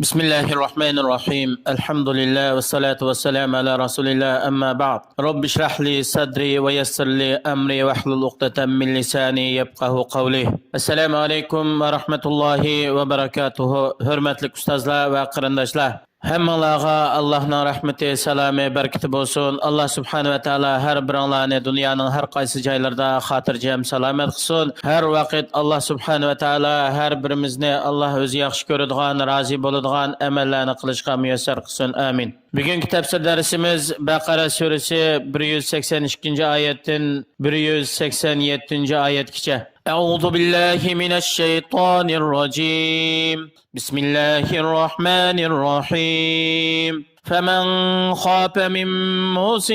بسم الله الرحمن الرحيم الحمد لله والصلاة والسلام على رسول الله أما بعد رب اشرح لي صدري ويسر لي أمري واحلل عقدة من لساني يفقه قولي السلام عليكم ورحمة الله وبركاته hurmatli ustozlar va qarindoshlar Hammalarga Allohning rahmati, salomi, barakati bo'lsin. Alloh subhanahu va taolo har biringlarni dunyoning har qaysi joylarida xotirjam salomat qilsin. Har vaqt Alloh subhanahu va taolo har birimizni Alloh o'zi yaxshi ko'radigan, rozi bo'ladigan amallarni qilishga muyassar qilsin. Amin. Bugungi tafsir darsimiz Baqara surasi 182-oyatdan 187-oyatgacha. أعوذ بالله من الشيطان الرجيم بسم الله الرحمن الرحيم فمن خاف من موص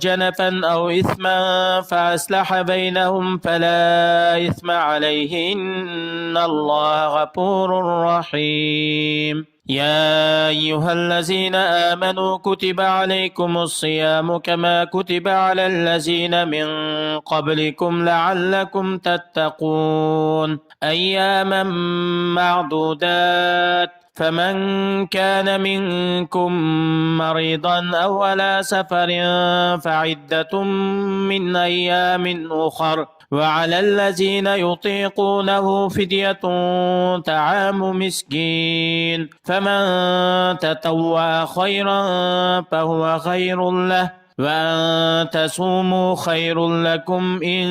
جنفا أو إثما فأصلح بينهم فلا إثم عليه إن الله غفور رحيم يا أيها الذين آمنوا كتب عليكم الصيام كما كتب على الذين من قبلكم لعلكم تتقون أياما معدودات فمن كان منكم مريضا أو على سفر فعدة من أيام أخر وعلى الذين يطيقونه فدية طعام مسكين فمن تطوع خيرا فهو خير له وأن تصوموا خير لكم إن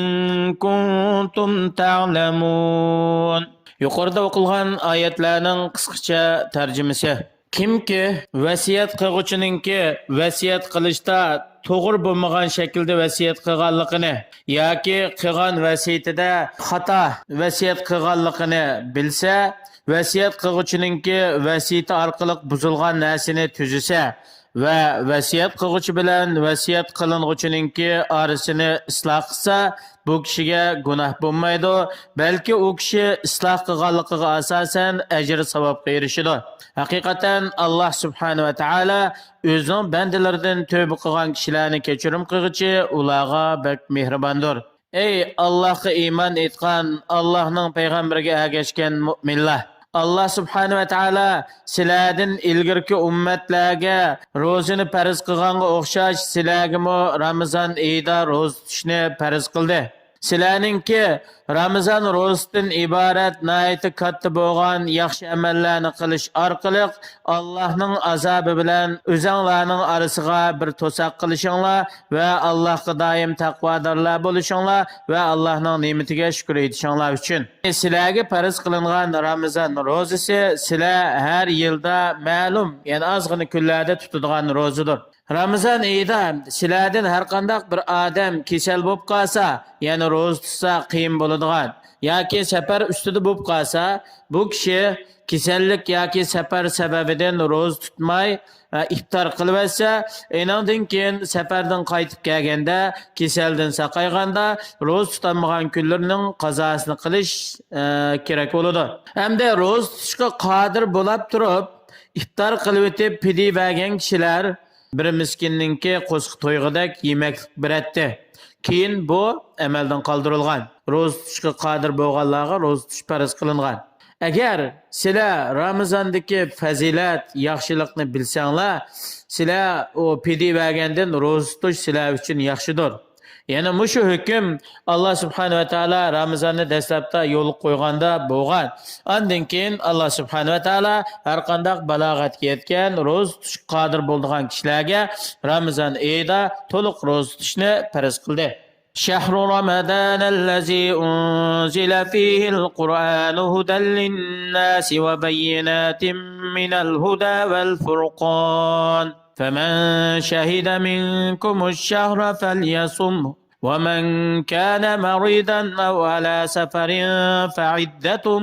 كنتم تعلمون. Yuqorida o'qilgan oyatlarning qisqacha tarjimasi. Kimki vasiyat qiluvchininki vasiyat qilishda to'g'ri bo'lmagan shaklda vasiyat qilganligini yoki qilgan vasiyatida xato vasiyat qilganligini bilsa, vasiyat qiluvchininki vasiyati orqali buzilgan narsani tuzisa va vasiyat qiluvchi bilan vasiyat qilinuvchininki orasini isloh qilsa, bu kishiga gunoh bo'lmaydi, balki u kishi isloh qilganligiga asosan ajr savobga erishadi. Haqiqatan Alloh subhanahu va taolo o'zining bandalaridan tövbe qilgan kishilarni kechirim qilguchi, ularga bek mehribondir. Ey Allohga iymon etgan, Allohning payg'ambariga ergashgan mu'minlar, Allah subhanahu wa taolo sizlardan ilgirki ummatlarga ro'zani farz qilganga o'xshash sizlarga Ramazon oyida ro'za tutishni farz qildi. Sizlarningki Ramazon ro'zasidan iborat nihoyatda katta bo'lgan yaxshi amallarni qilish orqali Allohning azobi bilan o'zinglarning orasiga bir to'saq qilishinglar va Allohga doim taqvodorlar bo'lishinglar va Allohning ne'matiga shukr etishinglar uchun. Sizlarga farz qilingan Ramazon ro'zasi sizlar har yilda ma'lum, ya'ni ozgina kunlarda tutadigan ro'zadir. Ramazon oyida sizlardan har qanday bir odam kasal bo'lib qolsa, ya'ni ro'za tutsa qiyin bo'ladigan yoki safar ustida bo'lib qolsa, bu kishi kasallik yoki safar sababidan ro'za tutmay iftor qilibsa, endan keyin safardan qaytib kelganda, kasaldan saqayganda ro'za tutolmagan kunlarning qazosini qilish kerak bo'ladi. Hamda ro'za tutishga qodir bo'lib turib, iftor qilib o'tib pidi bergan kishilar bir miskinninki qo'shiq to'yg'idak yemaklik beratdi. Keyin bu amaldan qoldirilgan. Ro'za tutishga qodir bo'lganlarga ro'za tutish farz qilingan. Agar sizlar Ramazondagi fazilat, yaxshilikni bilsanglar, sizlar o pidi bergandan ro'za tutish sizlar uchun yaxshidir. Yana mushu hukm Alloh subhanahu va taolo Ramazonni dastlabda yo'l qo'yganda bo'lgan. Ondan keyin Alloh subhanahu va taolo har qanday balog'atga yetgan ro'za tutish qodir bo'lgan kishilarga Ramazon oyida to'liq ro'za tutishni farz qildi. شهر رمضان الذي أنزل فيه القرآن هدى للناس وبينات من الهدى والفرقان فمن شهد منكم الشهر فليصمه ومن كان مريضا أو على سفر فعدة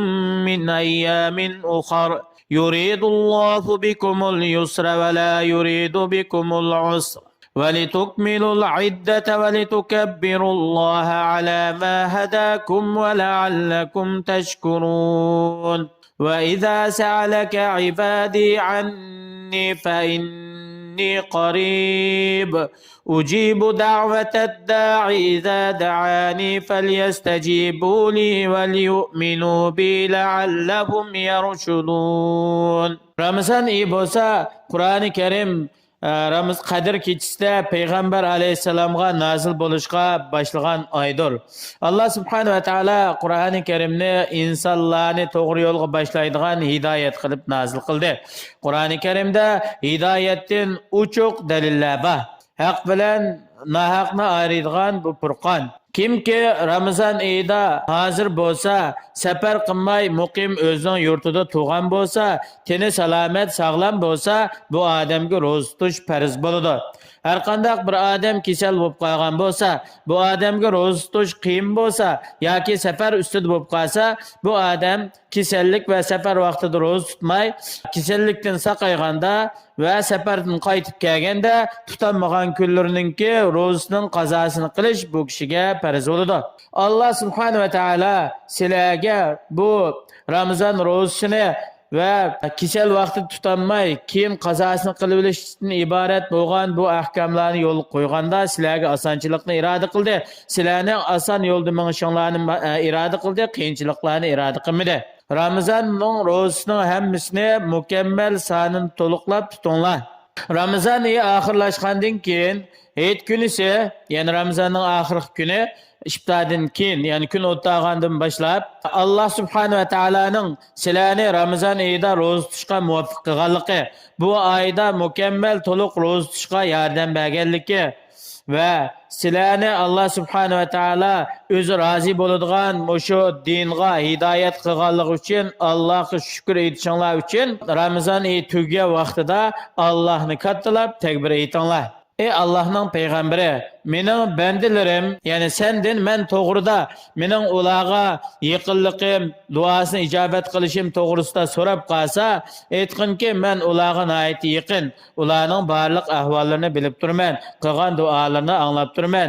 من أيام أخر يريد الله بكم اليسر ولا يريد بكم العسر ولتكملوا العدة ولتكبروا الله على ما هداكم ولعلكم تشكرون وإذا سألك عبادي عني فإني إني قريب أجيب دعوة الداعي إذا دعاني فليستجيبوا لي وليؤمنوا بي لعلهم يرشدون. رمضان إبوسا قرآن كريم Ramaz Qadr kechasida payg'ambar alayhissalomga nozil bo'lishga boshlagan oydir. Alloh subhanahu va taolo Qur'oni Karimni insonlarni to'g'ri yo'lga boshlaydigan hidoyat qilib nozil qildi. Qur'oni Karimda hidoyatdan uchuq dalillar bor. Haq bilan nohaqni ayiradigan bu Furqon. Kimki Ramazon oyida hozir bo'lsa, safar qilmay muqim o'zining yurtida turgan bo'lsa, teni salomat, sog'lom bo'lsa, bu odamga ro'za tutish farz bo'ladi. Har qanday bir odam kasal bo'lib qolgan bo'lsa, bu odamga ro'za tutish qiyin bo'lsa yoki safar ustida bo'lib qolsa, bu odam kasallik va safar vaqtida ro'za tutmay, kasallikdan saqayganda va safardan qaytib kelganda tutanmagan kunlarninki ro'zasining qazosini qilish bu kishiga farz bo'ladi. Alloh subhanahu va taolo sizlarga bu Ramazon ro'zasini va kasal vaqtda tutanmay keyin qazosini qilib olishdan iborat bo'lgan bu ahkamlarni yo'l qo'yganda sizlarga osonchilikni iroda qildi. Sizlarning oson yo'lda minishinglarni iroda qildi, qiyinchiliklarni iroda qilmadi. Ramazonning ro'zasining hammasini mukammal sonini to'liqlab tutinglar. Ramazon oyi oxirlashgandan keyin hayit kunisi, ya'ni Ramazonning oxirgi kuni iftordan keyin, ya'ni kun o'tgandan boshlab Alloh subhanahu va taolaning sizlarni Ramazon oyida ro'za tutishga muvaffaq qilganligi, bu oyda mukammal to'liq ro'za tutishga yordam berganligi va sizlarni Alloh subhanahu va taolo o'zi rozi bo'ladigan mushu dinga hidoyat qilganligi uchun Allohga shukr aytishinglar uchun Ramazon oyi tugagan vaqtida Allohni kattalab takbir aytinglar. Ey Allah'ın peygamberi, mening bandalarim, yani senden men to'g'rida mening ularga yaqinliqim, duosini ijobat qilishim to'g'risida so'rab qolsa, aytqinki men ularga nihoyat yaqin, ularning barliq ahvollarini bilib turman, qilgan duolarini anglab turman.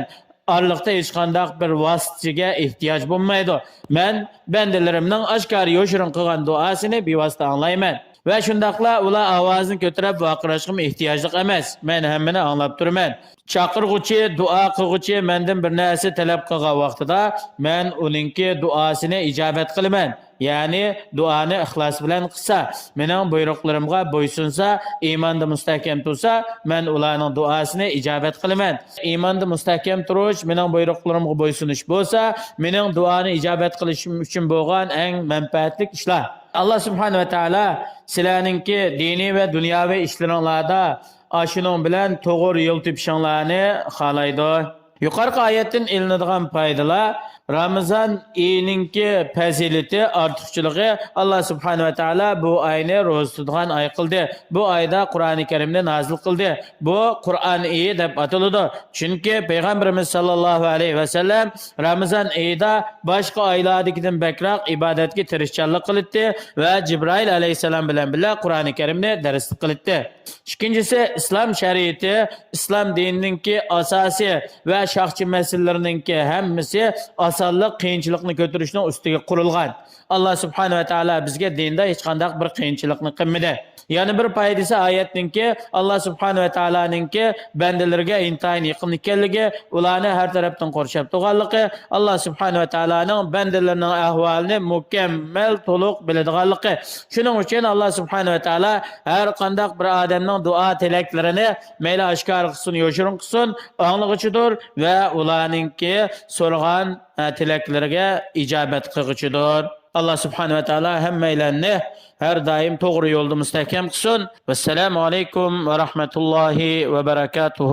Arlıqda hech qanday bir vositaga ehtiyoj bo'lmaydi. Men bandalarimning oshkor yoshirin qilgan duosini bevosita anglayman. Ve şundaqla ular ovozini ko'tarib vaqirashim ehtiyojli emas. Men hammani anglab turman. Chaqirg'uchi, duo qilg'uchi mendan bir narsa talab qilgan vaqtida men uningki duosini ijobat qilaman. Ya'ni duoni ixlos bilan qilsa, mening buyruqlarimga bo'ysunsa, iymonda mustahkam tursa, men ularning duosini ijobat qilaman. Iymonda mustahkam turish, mening buyruqlarimga bo'ysunish bo'lsa, mening duoni ijobat qilishim uchun bo'lgan eng manfaatli ishlar. Allah subhanahu wa taala sizlarningki diniy va dunyoviy ishlaringlarda shuning bilan to'g'ri yo'l topishinglarni xohlaydi. Yuqorqi oyatdan ilinadigan foydalar Ramazon oyininki fazilati, ortiqchiligi Allah subhanahu wa taala bu oyni ro'za tutgan oy qildi. Bu oyda Qur'oni Karimni nozil qildi. Bu Qur'on oyi deb ataladi. Chunki payg'ambarimiz sallallohu alayhi va sallam Ramazon oyida boshqa oylardagidan bakroq ibodatga tirishchanlik qildi va Jibril alayhisalom bilan birga Qur'oni Karimni dars qildi. Ikkinchisi, islom shariati, islom dinininki asosiy va shaxsiy masalalarininki hammasi osonlik, qiyinchilikni ko'tarishning ustiga qurilgan. Allah subhanahu va taolo bizga dinda hech qanday bir qiyinchilikni qilmadi. Yani bir foydasi oyatninki Allah subhanahu va taoloninki bandalarga intayin yaqin ekanligi, ularni har tarafdan qo'rshab turganligi, Allah subhanahu va taoloning bandalarining ahvolini mukammal to'liq biladiganligi. Shuning uchun Allah subhanahu va taolo har qanday bir odamning duo tilaklarini mayli oshkor qilsin, yoshirin qilsin, anglag'ichidir va ularninki so'ragan tilaklariga ijobat qilg'ichidir. Allah subhanahu va taolo hammalarni her daim to'g'ri yo'lda mustahkam qilsin. Vassalamu alaykum va rahmatullohi va barakatuh.